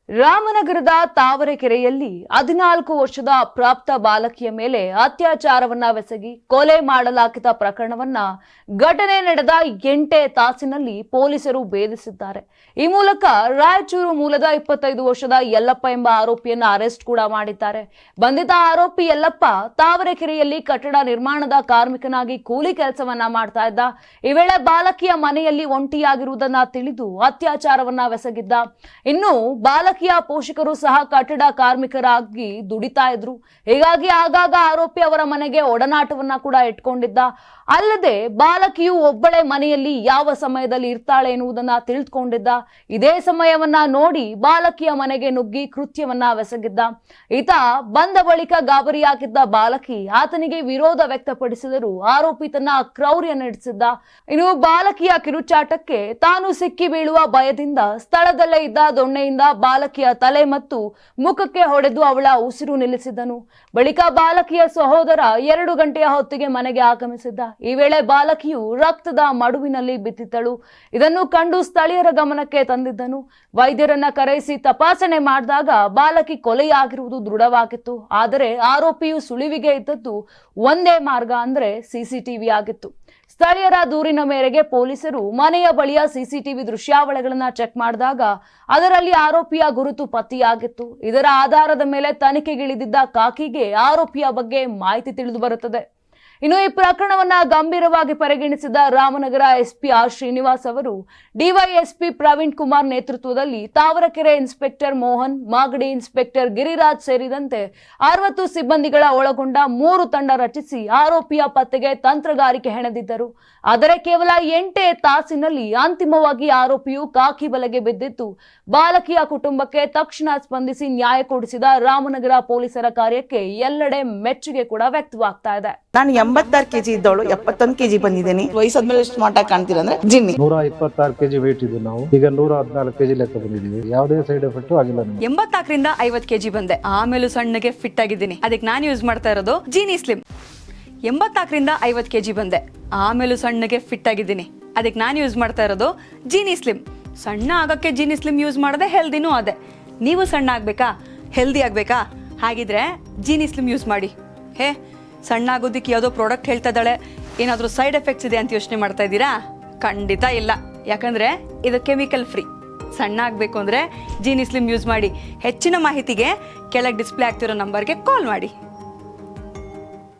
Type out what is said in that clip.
ರಾಮನಗರದ ತಾವರೆಕೆರೆಯಲ್ಲಿ 14 ವರ್ಷದ ಅಪ್ರಾಪ್ತ ಬಾಲಕಿಯ ಮೇಲೆ ಅತ್ಯಾಚಾರವನ್ನೆಸಗಿ ಕೊಲೆ ಮಾಡಲಾಗಿದ್ದ ಪ್ರಕರಣವನ್ನ ಘಟನೆ ನಡೆದ 8 ತಾಸಿನಲ್ಲಿ ಪೊಲೀಸರು ಭೇದಿಸಿದ್ದಾರೆ. ಈ ಮೂಲಕ ರಾಯಚೂರು ಮೂಲದ 25 ವರ್ಷದ ಯಲ್ಲಪ್ಪ ಎಂಬ ಆರೋಪಿಯನ್ನ ಅರೆಸ್ಟ್ ಕೂಡ ಮಾಡಿದ್ದಾರೆ. ಬಂಧಿತ ಆರೋಪಿ ಯಲ್ಲಪ್ಪ ತಾವರೆಕೆರೆಯಲ್ಲಿ ಕಟ್ಟಡ ನಿರ್ಮಾಣದ ಕಾರ್ಮಿಕನಾಗಿ ಕೂಲಿ ಕೆಲಸವನ್ನ ಮಾಡ್ತಾ ಇದ್ದ. ಈ ವೇಳೆ ಬಾಲಕಿಯ ಮನೆಯಲ್ಲಿ ಒಂಟಿಯಾಗಿರುವುದನ್ನ ತಿಳಿದು ಅತ್ಯಾಚಾರವನ್ನೆಸಗಿದ್ದ. ಇನ್ನು ಬಾಲಕಿಯ ಪೋಷಕರು ಸಹ ಕಟ್ಟಡ ಕಾರ್ಮಿಕರಾಗಿ ದುಡಿತಾ ಇದ್ರು. ಹೀಗಾಗಿ ಆಗಾಗ ಆರೋಪಿ ಅವರ ಮನೆಗೆ ಒಡನಾಟವನ್ನ ಕೂಡ ಇಟ್ಕೊಂಡಿದ್ದ. ಅಲ್ಲದೆ ಬಾಲಕಿಯು ಒಬ್ಬಳೆ ಮನೆಯಲ್ಲಿ ಯಾವ ಸಮಯದಲ್ಲಿ ಇರ್ತಾಳೆ ಎನ್ನುವುದನ್ನ ತಿಳಿದುಕೊಂಡಿದ್ದ. ಇದೇ ಸಮಯವನ್ನ ನೋಡಿ ಬಾಲಕಿಯ ಮನೆಗೆ ನುಗ್ಗಿ ಕೃತ್ಯವನ್ನೆಸಗಿದ್ದ. ಈತ ಬಂದ ಬಳಿಕ ಗಾಬರಿಯಾಗಿದ್ದ ಬಾಲಕಿ ಆತನಿಗೆ ವಿರೋಧ ವ್ಯಕ್ತಪಡಿಸಿದರೂ ಆರೋಪಿ ತನ್ನ ಕ್ರೌರ್ಯ ನಡೆಸಿದ್ದ. ಇನ್ನು ಬಾಲಕಿಯ ಕಿರುಚಾಟಕ್ಕೆ ತಾನು ಸಿಕ್ಕಿ ಬೀಳುವ ಭಯದಿಂದ ಸ್ಥಳದಲ್ಲೇ ಇದ್ದ ದೊಣ್ಣೆಯಿಂದ ಬಾಲಕಿಯ ತಲೆ ಮತ್ತು ಮುಖಕ್ಕೆ ಹೊಡೆದು ಅವಳ ಉಸಿರು ನಿಲ್ಲಿಸಿದ್ದನು. ಬಳಿಕ ಬಾಲಕಿಯ ಸಹೋದರ 2 ಗಂಟೆಯ ಹೊತ್ತಿಗೆ ಮನೆಗೆ ಆಗಮಿಸಿದ್ದ. ಈ ವೇಳೆ ಬಾಲಕಿಯು ರಕ್ತದ ಮಡುವಿನಲ್ಲಿ ಬಿದ್ದಿದ್ದಳು. ಇದನ್ನು ಕಂಡು ಸ್ಥಳೀಯರ ಗಮನಕ್ಕೆ ತಂದಿದ್ದನು. ವೈದ್ಯರನ್ನ ಕರೆಯಿಸಿ ತಪಾಸಣೆ ಮಾಡಿದಾಗ ಬಾಲಕಿ ಕೊಲೆಯಾಗಿರುವುದು ದೃಢವಾಗಿತ್ತು. ಆದರೆ ಆರೋಪಿಯು ಸುಳಿವಿಗೆ ಇದ್ದದ್ದು ಒಂದೇ ಮಾರ್ಗ, ಅಂದ್ರೆ ಸಿಸಿಟಿವಿ ಆಗಿತ್ತು. ಸ್ಥಳೀಯರ ದೂರಿನ ಮೇರೆಗೆ ಪೊಲೀಸರು ಮನೆಯ ಬಳಿಯ ಸಿಸಿಟಿವಿ ದೃಶ್ಯಾವಳಿಗಳನ್ನ ಚೆಕ್ ಮಾಡಿದಾಗ ಅದರಲ್ಲಿ ಆರೋಪಿಯ ಗುರುತು ಪತ್ತೆಯಾಗಿತ್ತು. ಇದರ ಆಧಾರದ ಮೇಲೆ ತನಿಖೆಗಿಳಿದಿದ್ದ ಖಾಕಿಗೆ ಆರೋಪಿಯ ಬಗ್ಗೆ ಮಾಹಿತಿ ತಿಳಿದು ಬರುತ್ತದೆ. ಇನ್ನು ಈ ಪ್ರಕರಣವನ್ನ ಗಂಭೀರವಾಗಿ ಪರಿಗಣಿಸಿದ ರಾಮನಗರ ಎಸ್ಪಿ ಆರ್ ಶ್ರೀನಿವಾಸ್ ಅವರು ಡಿವೈಎಸ್ಪಿ ಪ್ರವೀಣ್ ಕುಮಾರ್ ನೇತೃತ್ವದಲ್ಲಿ ತಾವರೆಕೆರೆ ಇನ್ಸ್ಪೆಕ್ಟರ್ ಮೋಹನ್, ಮಾಗಡಿ ಇನ್ಸ್ಪೆಕ್ಟರ್ ಗಿರಿರಾಜ್ ಸೇರಿದಂತೆ 60 ಸಿಬ್ಬಂದಿಗಳ ಒಳಗೊಂಡ 3 ತಂಡ ರಚಿಸಿ ಆರೋಪಿಯ ಪತ್ತೆಗೆ ತಂತ್ರಗಾರಿಕೆ ಹೆಣೆದಿದ್ದರು. ಆದರೆ ಕೇವಲ 8 ತಾಸಿನಲ್ಲಿ ಅಂತಿಮವಾಗಿ ಆರೋಪಿಯು ಕಾಕಿ ಬಲೆಗೆ ಬಿದ್ದಿತ್ತು. ಬಾಲಕಿಯ ಕುಟುಂಬಕ್ಕೆ ತಕ್ಷಣ ಸ್ಪಂದಿಸಿ ನ್ಯಾಯ ಕೊಡಿಸಿದ ರಾಮನಗರ ಪೊಲೀಸರ ಕಾರ್ಯಕ್ಕೆ ಎಲ್ಲೆಡೆ ಮೆಚ್ಚುಗೆ ಕೂಡ ವ್ಯಕ್ತವಾಗ್ತಾ ಇದೆ. ನಾನು 86 ಕೆಜಿ ಇದ್ದವಳು 71 ಕೆಜಿ ಬಂದಿದ್ದೇನೆ. ವಯಸ್ಸಾದ್ಮೇಲೆ ಸ್ಮಾರ್ಟ್ ಆಗಿ ಕಾಣ್ತೀರಾ ಅಂದ್ರೆ ಜಿನ್ನಿ. 126 ಕೆಜಿ ವೇಟ್ ಇದ್ದು ನಾವು ಈಗ 114 ಕೆಜಿ ಲೆಕ್ಕ ಬಂದಿದ್ದೀವಿ. ಯಾವುದೇ ಸೈಡ್ ಎಫೆಕ್ಟ್ ಆಗಿಲ್ಲ. 84ರಿಂದ 50 ಕೆಜಿ ಬಂದೆ. ಆಮೇಲೆ ಸಣ್ಣಗೆ ಫಿಟ್ ಆಗಿದ್ದೀನಿ. ಅದಕ್ಕೆ ನಾನು ಯೂಸ್ ಮಾಡ್ತಾ ಇರೋದು ಜೀನಿ ಸ್ಲಿಮ್. 84ರಿಂದ 50 ಕೆಜಿ ಬಂದೆ. ಆಮೇಲೆ ಸಣ್ಣಗೆ ಫಿಟ್ ಆಗಿದ್ದೀನಿ. ಅದಕ್ಕೆ ನಾನು ಯೂಸ್ ಮಾಡ್ತಾ ಇರೋದು ಜೀನಿ ಸ್ಲಿಮ್. ಸಣ್ಣ ಆಗಕ್ಕೆ ಜೀನಿ ಸ್ಲಿಮ್ ಯೂಸ್ ಮಾಡದೆ ಹೆಲ್ದಿನೂ ಅದೇ. ನೀವು ಸಣ್ಣ ಆಗ್ಬೇಕಾ, ಹೆಲ್ದಿ ಆಗ್ಬೇಕಾ? ಹಾಗಿದ್ರೆ ಜೀನಿ ಸ್ಲಿಮ್ ಯೂಸ್ ಮಾಡಿ. ಸಣ್ಣ ಆಗೋದಕ್ಕೆ ಯಾವುದೋ ಪ್ರಾಡಕ್ಟ್ ಹೇಳ್ತಾ ಇದ್ದಾಳೆ, ಏನಾದರೂ ಸೈಡ್ ಎಫೆಕ್ಟ್ಸ್ ಇದೆ ಅಂತ ಯೋಚನೆ ಮಾಡ್ತಾ ಇದ್ದೀರಾ? ಖಂಡಿತ ಇಲ್ಲ. ಯಾಕಂದ್ರೆ ಇದು ಕೆಮಿಕಲ್ ಫ್ರೀ. ಸಣ್ಣ ಆಗಬೇಕು ಅಂದ್ರೆ ಜೀನಿ ಸ್ಲಿಮ್ ಯೂಸ್ ಮಾಡಿ. ಹೆಚ್ಚಿನ ಮಾಹಿತಿಗೆ ಕೆಳಗೆ ಡಿಸ್ಪ್ಲೇ ಆಗ್ತಿರೋ ನಂಬರ್ಗೆ ಕಾಲ್ ಮಾಡಿ.